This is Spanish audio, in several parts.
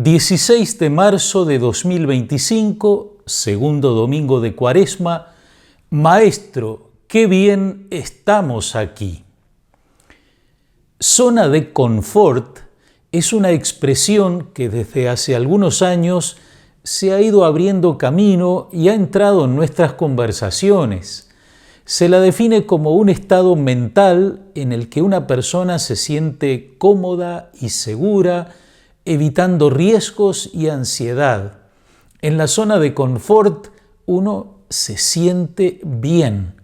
16 de marzo de 2025, segundo domingo de Cuaresma. Maestro, qué bien estamos aquí. Zona de confort es una expresión que desde hace algunos años se ha ido abriendo camino y ha entrado en nuestras conversaciones. Se la define como un estado mental en el que una persona se siente cómoda y segura, evitando riesgos y ansiedad. En la zona de confort uno se siente bien,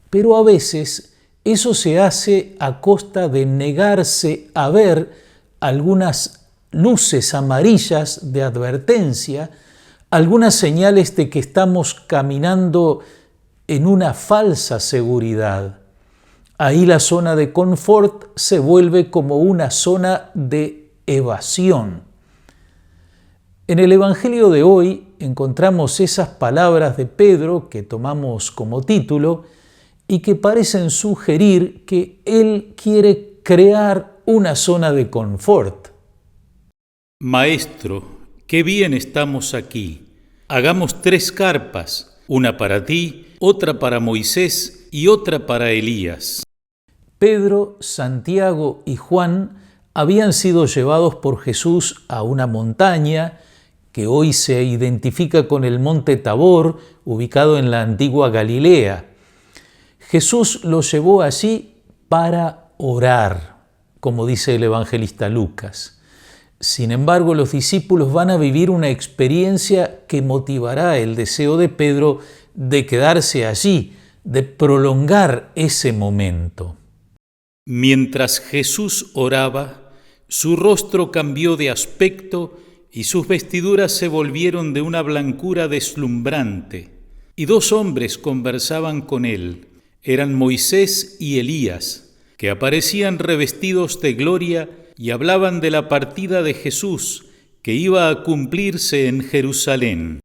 pero a veces eso se hace a costa de negarse a ver algunas luces amarillas de advertencia, algunas señales de que estamos caminando en una falsa seguridad. Ahí la zona de confort se vuelve como una zona de evasión. En el Evangelio de hoy encontramos esas palabras de Pedro que tomamos como título y que parecen sugerir que él quiere crear una zona de confort. Maestro, qué bien estamos aquí. Hagamos 3 carpas, una para ti, otra para Moisés y otra para Elías. Pedro, Santiago y Juan habían sido llevados por Jesús a una montaña que hoy se identifica con el monte Tabor, ubicado en la antigua Galilea. Jesús los llevó allí para orar, como dice el evangelista Lucas. Sin embargo, los discípulos van a vivir una experiencia que motivará el deseo de Pedro de quedarse allí, de prolongar ese momento. Mientras Jesús oraba, su rostro cambió de aspecto y sus vestiduras se volvieron de una blancura deslumbrante. Y 2 hombres conversaban con él. Eran Moisés y Elías, que aparecían revestidos de gloria y hablaban de la partida de Jesús, que iba a cumplirse en Jerusalén.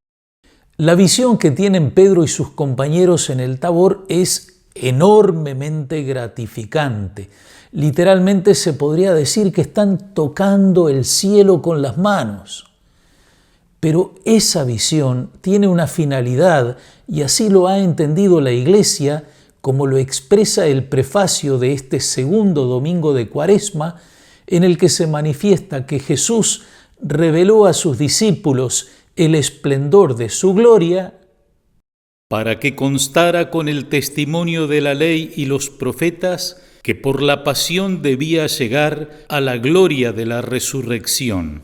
La visión que tienen Pedro y sus compañeros en el Tabor es enormemente gratificante. Literalmente se podría decir que están tocando el cielo con las manos. Pero esa visión tiene una finalidad y así lo ha entendido la Iglesia, como lo expresa el prefacio de este segundo domingo de Cuaresma, en el que se manifiesta que Jesús reveló a sus discípulos el esplendor de su gloria, para que constara con el testimonio de la ley y los profetas que por la pasión debía llegar a la gloria de la resurrección.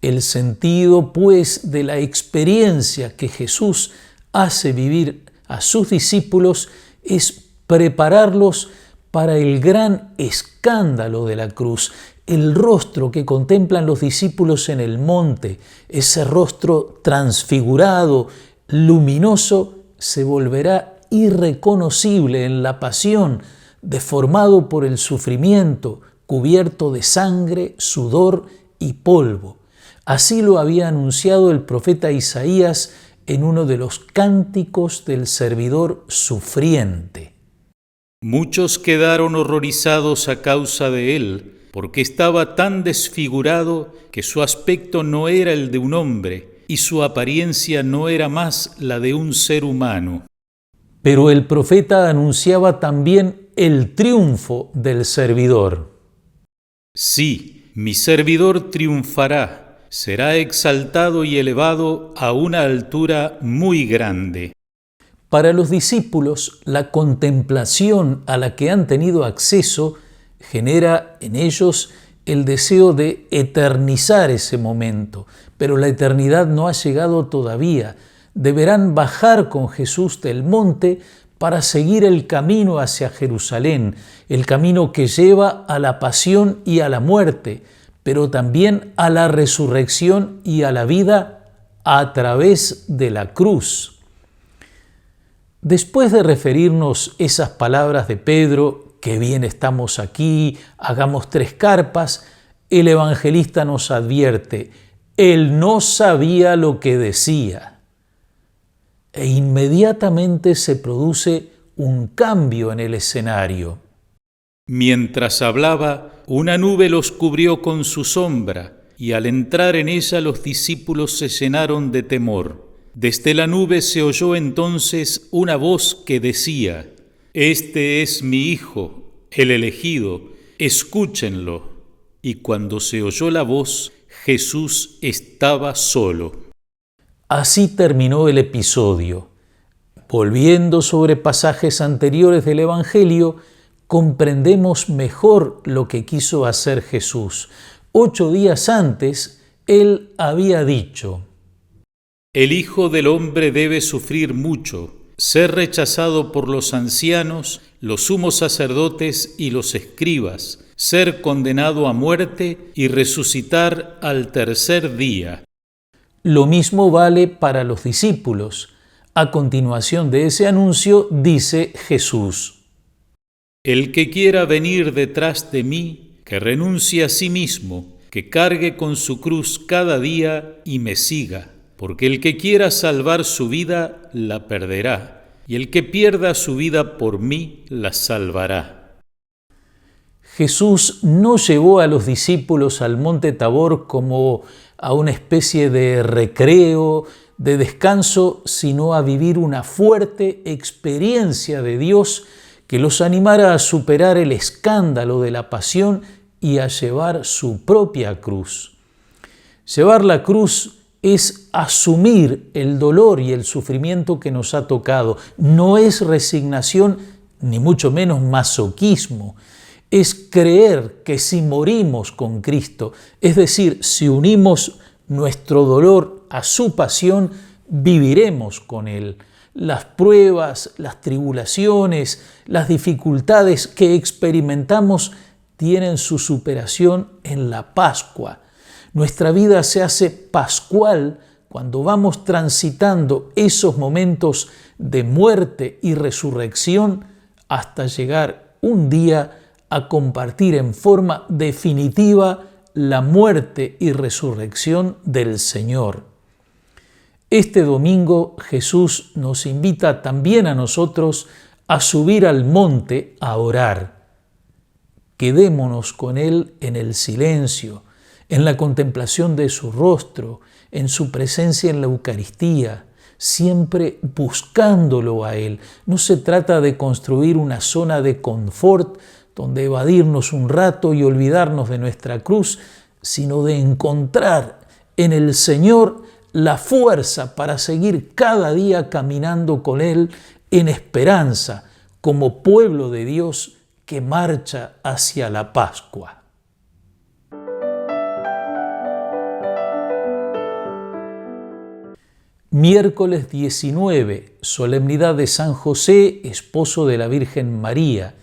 El sentido, pues, de la experiencia que Jesús hace vivir a sus discípulos es prepararlos para el gran escándalo de la cruz. El rostro que contemplan los discípulos en el monte, ese rostro transfigurado, luminoso, se volverá irreconocible en la pasión, deformado por el sufrimiento, cubierto de sangre, sudor y polvo. Así lo había anunciado el profeta Isaías en uno de los cánticos del servidor sufriente. Muchos quedaron horrorizados a causa de él, porque estaba tan desfigurado que su aspecto no era el de un hombre y su apariencia no era más la de un ser humano. Pero el profeta anunciaba también el triunfo del servidor. Sí, mi servidor triunfará, será exaltado y elevado a una altura muy grande. Para los discípulos, la contemplación a la que han tenido acceso genera en ellos el deseo de eternizar ese momento, pero la eternidad no ha llegado todavía. Deberán bajar con Jesús del monte para seguir el camino hacia Jerusalén, el camino que lleva a la pasión y a la muerte, pero también a la resurrección y a la vida a través de la cruz. Después de referirnos esas palabras de Pedro, qué bien estamos aquí, hagamos 3 carpas, el evangelista nos advierte, él no sabía lo que decía. E inmediatamente se produce un cambio en el escenario. Mientras hablaba, una nube los cubrió con su sombra, y al entrar en ella los discípulos se llenaron de temor. Desde la nube se oyó entonces una voz que decía: «Este es mi Hijo, el elegido, escúchenlo». Y cuando se oyó la voz, Jesús estaba solo. Así terminó el episodio. Volviendo sobre pasajes anteriores del Evangelio, comprendemos mejor lo que quiso hacer Jesús. 8 días antes, Él había dicho: «El Hijo del Hombre debe sufrir mucho, ser rechazado por los ancianos, los sumos sacerdotes y los escribas, ser condenado a muerte y resucitar al tercer día». Lo mismo vale para los discípulos. A continuación de ese anuncio dice Jesús: «El que quiera venir detrás de mí, que renuncie a sí mismo, que cargue con su cruz cada día y me siga. Porque el que quiera salvar su vida, la perderá, y el que pierda su vida por mí, la salvará». Jesús no llevó a los discípulos al monte Tabor como a una especie de recreo, de descanso, sino a vivir una fuerte experiencia de Dios que los animara a superar el escándalo de la pasión y a llevar su propia cruz. Llevar la cruz es asumir el dolor y el sufrimiento que nos ha tocado. No es resignación, ni mucho menos masoquismo. Es creer que si morimos con Cristo, es decir, si unimos nuestro dolor a su pasión, viviremos con Él. Las pruebas, las tribulaciones, las dificultades que experimentamos tienen su superación en la Pascua. Nuestra vida se hace pascual cuando vamos transitando esos momentos de muerte y resurrección hasta llegar un día a compartir en forma definitiva la muerte y resurrección del Señor. Este domingo Jesús nos invita también a nosotros a subir al monte a orar. Quedémonos con Él en el silencio, en la contemplación de su rostro, en su presencia en la Eucaristía, siempre buscándolo a Él. No se trata de construir una zona de confort donde evadirnos un rato y olvidarnos de nuestra cruz, sino de encontrar en el Señor la fuerza para seguir cada día caminando con Él en esperanza, como pueblo de Dios que marcha hacia la Pascua. Miércoles 19, solemnidad de San José, esposo de la Virgen María.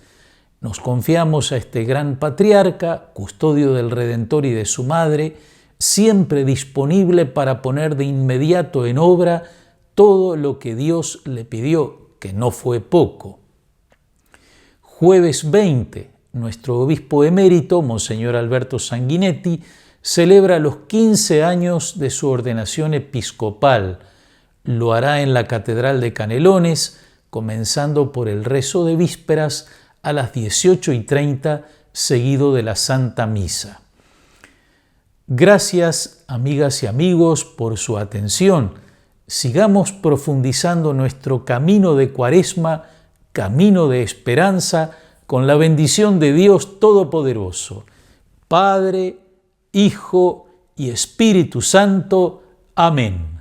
Nos confiamos a este gran patriarca, custodio del Redentor y de su madre, siempre disponible para poner de inmediato en obra todo lo que Dios le pidió, que no fue poco. Jueves 20, nuestro obispo emérito, Monseñor Alberto Sanguinetti, celebra los 15 años de su ordenación episcopal. Lo hará en la Catedral de Canelones, comenzando por el rezo de vísperas a las 18:30, seguido de la Santa Misa. Gracias, amigas y amigos, por su atención. Sigamos profundizando nuestro camino de Cuaresma, camino de esperanza, con la bendición de Dios Todopoderoso, Padre, Hijo y Espíritu Santo. Amén.